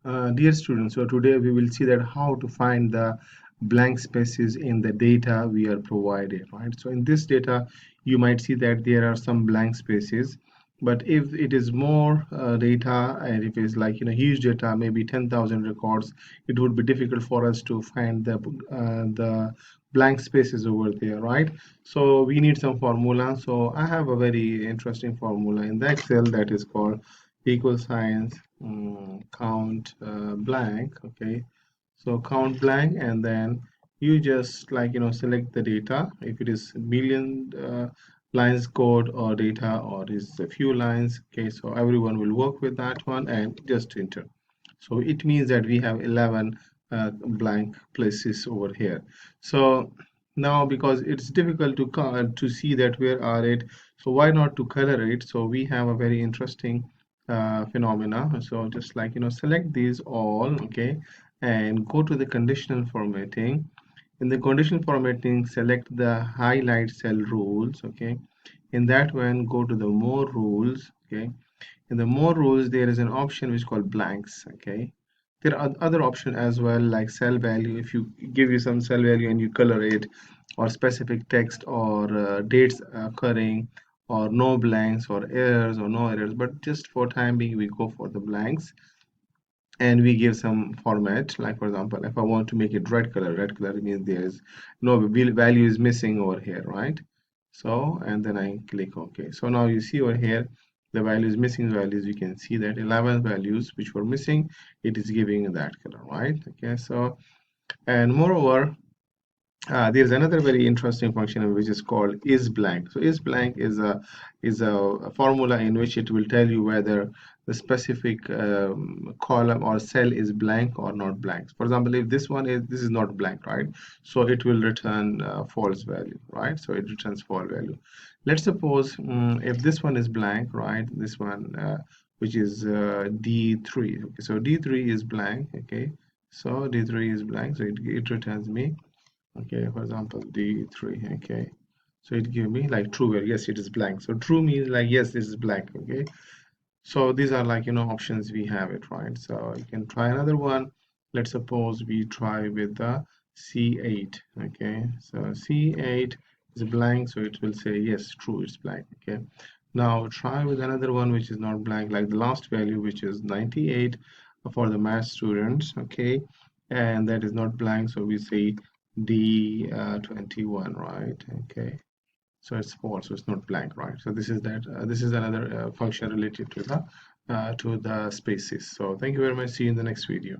Dear students, so today we will see that how to find the blank spaces in the data we are provided, right? So in this data, you might see that there are some blank spaces, but if it is more data and if it's like huge data, maybe 10,000 records, it would be difficult for us to find the blank spaces over there, right? So we need some formula. So I have a very interesting formula in the Excel that is called equal signs count blank. Okay, so count blank, and then you just select the data if it is million lines code or data or is a few lines. Okay, so everyone will work with that one and just enter. So it means that we have 11 blank places over here. So now because it's difficult to see that where are it, so why not to color it? So we have a very interesting phenomena. So just select these all, okay, and go to the conditional formatting. In the conditional formatting, select the highlight cell rules, okay. In that one, go to the more rules, okay. In the more rules, there is an option which is called blanks, okay. There are other options as well, like cell value. If you give you some cell value and you color it, or specific text, or dates occurring, or no blanks, or errors, or no errors. But just for time being, we go for the blanks, and we give some format. Like for example, if I want to make it red color means there is no value is missing over here, right? So, and then I click OK. So now you see over here the values, missing values. You can see that 11 values which were missing, it is giving that color, right? Okay, so and moreover, there's another very interesting function which is called IsBlank. So IsBlank is a formula in which it will tell you whether the specific column or cell is blank or not blank. For example, if this is not blank, right? So it will return false value, right? So it returns false value. Let's suppose if this one is blank, right? This one which is D3. Okay, so D3 is blank. Okay, so D3 is blank. So it returns me. Okay, for example, D3. Okay, so it give me like true where yes it is blank. So true means like yes this is blank. Okay, so these are options we have it, right? So you can try another one. Let's suppose we try with the C8. Okay, so C8 is blank, so it will say yes true, it's blank. Okay, now try with another one which is not blank, like the last value which is 98 for the math students. Okay, and that is not blank, so we say D21, right? Okay, so it's false, so it's not blank, right? So this is another function related to the spaces. So thank you very much. See you in the next video.